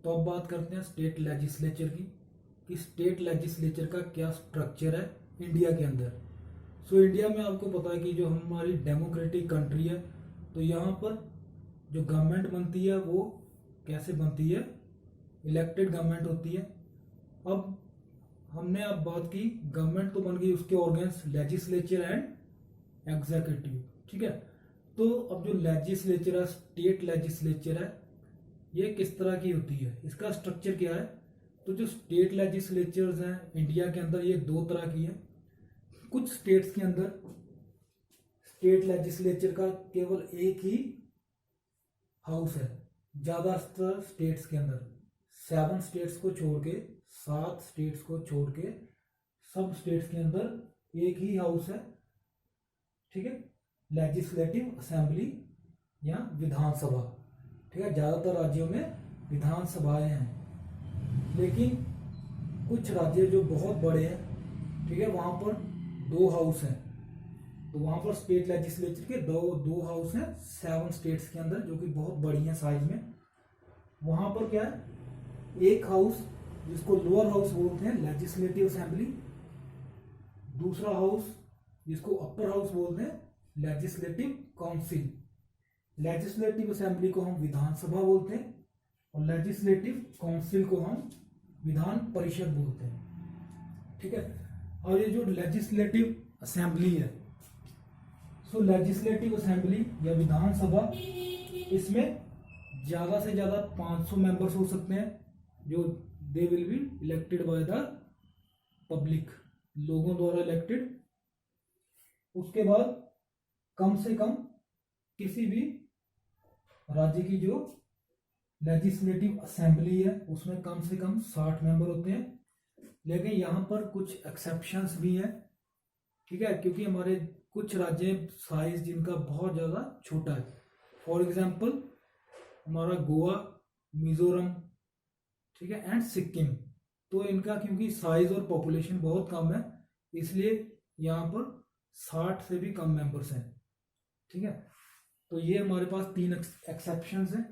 तो अब बात करते हैं स्टेट लेजिस्लेचर की, कि स्टेट लेजिस्लेचर का क्या स्ट्रक्चर है इंडिया के अंदर। सो इंडिया में आपको पता है कि जो हमारी डेमोक्रेटिक कंट्री है, तो यहाँ पर जो गवर्नमेंट बनती है वो कैसे बनती है, इलेक्टेड गवर्नमेंट होती है। अब हमने अब बात की, गवर्नमेंट तो बन गई, उसके ऑर्गन्स लेजिस्लेचर एंड एग्जीक्यूटिव, ठीक है। तो अब जो लेजिस्लेचर है, स्टेट लेजिस्लेचर है, ये किस तरह की होती है, इसका स्ट्रक्चर क्या है। तो जो स्टेट लेजिस्लेचर्स हैं इंडिया के अंदर, ये दो तरह की है। कुछ स्टेट्स के अंदर स्टेट लेजिस्लेचर का केवल एक ही हाउस है। ज्यादातर स्टेट्स के अंदर 7 स्टेट्स को छोड़ के, 7 स्टेट्स को छोड़ के सब स्टेट्स के अंदर एक ही हाउस है, ठीक है, लेजिस्लेटिव असेंबली या विधानसभा, ठीक है। ज्यादातर राज्यों में विधानसभाएं हैं, लेकिन कुछ राज्य जो बहुत बड़े हैं, ठीक है, वहां पर 2 हाउस हैं। तो वहां पर स्टेट लेजिस्लेचर के दो हाउस हैं 7 स्टेट्स के अंदर, जो कि बहुत बड़ी हैं साइज में। वहां पर क्या है, एक हाउस जिसको लोअर हाउस बोलते हैं लेजिस्लेटिव असेंबली, दूसरा हाउस जिसको अपर हाउस बोलते हैं लेजिस्लेटिव काउंसिल। लेजिस्लेटिव असेंबली को हम विधानसभा बोलते हैं और लेजिस्लेटिव काउंसिल को हम विधान परिषद बोलते हैं, ठीक है। और ये जो लेजिस्लेटिव असेंबली है, सो लेजिस्लेटिव असेंबली या विधानसभा, इसमें ज्यादा से ज्यादा 500 मेंबर्स हो सकते हैं, जो they will be elected by the public, लोगों द्वारा इलेक्टेड। उसके बाद कम से कम किसी भी राज्य की जो लेजिस्लेटिव असेंबली है उसमें कम से कम 60 मेंबर होते हैं। लेकिन यहाँ पर कुछ एक्सेप्शंस भी हैं, ठीक है, क्योंकि हमारे कुछ राज्य साइज जिनका बहुत ज़्यादा छोटा है। फॉर एग्जांपल हमारा गोवा, मिजोरम, ठीक है, एंड सिक्किम, तो इनका क्योंकि साइज और पॉपुलेशन बहुत कम है, इसलिए यहाँ पर 60 से भी कम मेंबर्स हैं, ठीक है। तो ये हमारे पास 3 एक्सेप्शंस हैं।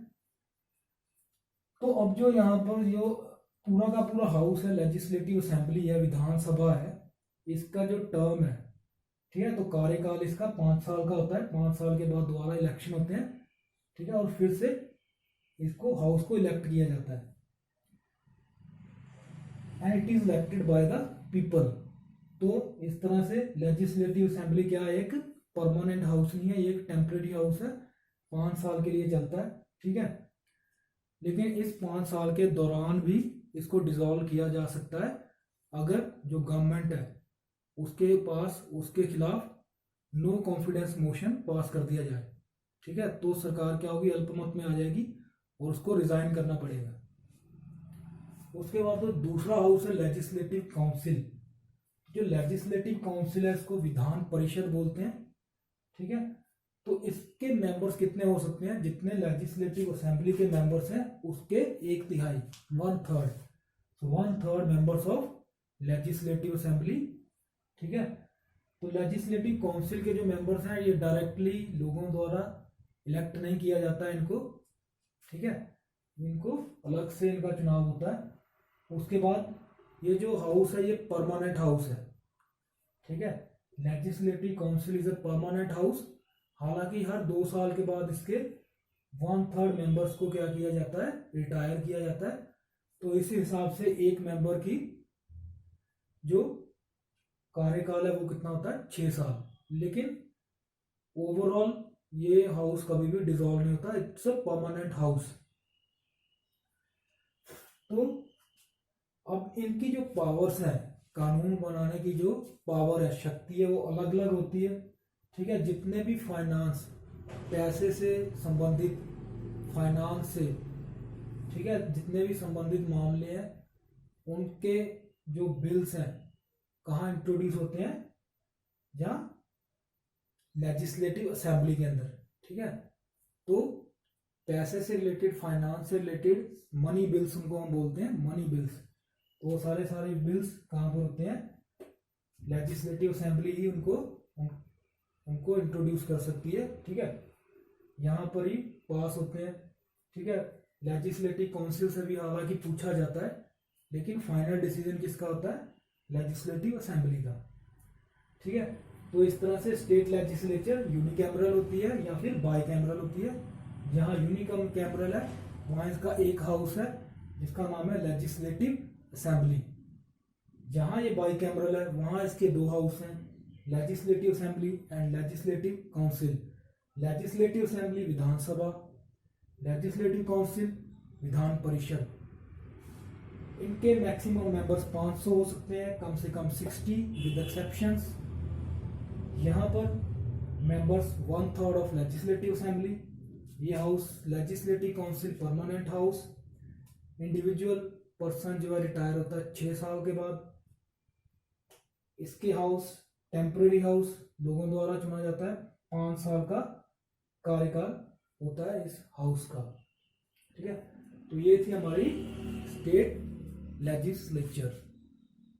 तो अब जो यहाँ पर जो पूरा का पूरा हाउस है, लेजिस्लेटिव असेंबली है, विधानसभा है, इसका जो टर्म है, ठीक है, तो कार्यकाल इसका 5 साल का होता है। 5 साल के बाद दोबारा इलेक्शन होते हैं, ठीक है, और फिर से इसको हाउस को इलेक्ट किया जाता है and it is elected by the people. तो इस तरह से लेजिस्लेटिव असेंबली क्या है, एक परमानेंट हाउस नहीं है, ये एक टेम्परेरी हाउस है, 5 साल के लिए चलता है, ठीक है। लेकिन इस 5 साल के दौरान भी इसको डिसॉल्व किया जा सकता है अगर जो गवर्नमेंट है उसके पास उसके खिलाफ नो कॉन्फिडेंस मोशन पास कर दिया जाए, ठीक है, तो सरकार क्या होगी, अल्पमत में आ जाएगी और उसको रिजाइन करना पड़ेगा। उसके बाद तो दूसरा हाउस है लेजिस्लेटिव काउंसिल। जो लेजिस्लेटिव काउंसिल है इसको विधान परिषद बोलते हैं, ठीक है। तो इसके मेंबर्स कितने हो सकते हैं, जितने लेजिस्लेटिव असेंबली के मेंबर्स हैं उसके 1/3, 1/3, so 1/3 members of legislative assembly, ठीक है। तो लेजिस्लेटिव काउंसिल के जो मेंबर्स हैं ये डायरेक्टली लोगों द्वारा इलेक्ट नहीं किया जाता है इनको, ठीक है, इनको अलग से इनका चुनाव होता है। उसके बाद ये जो हाउस है ये परमानेंट हाउस है, ठीक है। Legislative council is a permanent house. हालांकि हर 2 साल के बाद इसके 1/3 मेंबर्स को क्या किया जाता है, रिटायर किया जाता है। तो इसी हिसाब से एक मेंबर की जो कार्यकाल है वो कितना होता है, 6 साल। लेकिन ओवरऑल ये हाउस कभी भी डिसॉल्व नहीं होता, इट्स अ परमानेंट हाउस। तो अब इनकी जो पावर्स है, कानून बनाने की जो पावर है, शक्ति है, वो अलग अलग होती है, ठीक है। जितने भी फाइनेंस, पैसे से संबंधित, फाइनेंस से, ठीक है, जितने भी संबंधित मामले हैं उनके जो बिल्स हैं कहाँ इंट्रोड्यूस होते हैं, जहाँ लेजिस्लेटिव असेंबली के अंदर, ठीक है। तो पैसे से रिलेटेड, फाइनेंस से रिलेटेड मनी बिल्स उनको हम बोलते हैं, मनी बिल्स। तो वो सारे बिल्स कहाँ पर होते हैं, लेजिस्लेटिव असेंबली ही उनको इंट्रोड्यूस कर सकती है, ठीक है, यहाँ पर ही पास होते हैं, ठीक है। लेजिस्लेटिव काउंसिल से भी हालांकि पूछा जाता है, लेकिन फाइनल डिसीजन किसका होता है? लेजिस्लेटिव असेंबली का। ठीक है, तो इस तरह से स्टेट लेजिस्लेचर यूनिकैमरल होती है या फिर बाईकैमरल होती है। जहाँ यूनिकैमरल है वहाँ इसका एक हाउस है जिसका नाम है लेजिस्लेटिव असेंबली। जहाँ ये बाईकैमरल है वहाँ इसके दो हाउस हैं, legislative assembly and legislative council. Legislative assembly Vidhan Sabha, legislative council Vidhan Parishad. इनके मैक्सिमम मेंबर्स 500 हो सकते हैं, कम से कम 60 विद एक्सेप्शंस। यहाँ पर मेंबर्स 1/3 ऑफ लेजिस्लेटिव असेंबली। ये house legislative council permanent house. Individual person जो है रिटायर होता है 6 साल के बाद। इसके हाउस टेम्पररी हाउस, लोगों द्वारा चुना जाता है, 5 साल का कार्यकाल होता है इस हाउस का। ठीक है, तो ये थी हमारी स्टेट लेजिस्लेचर।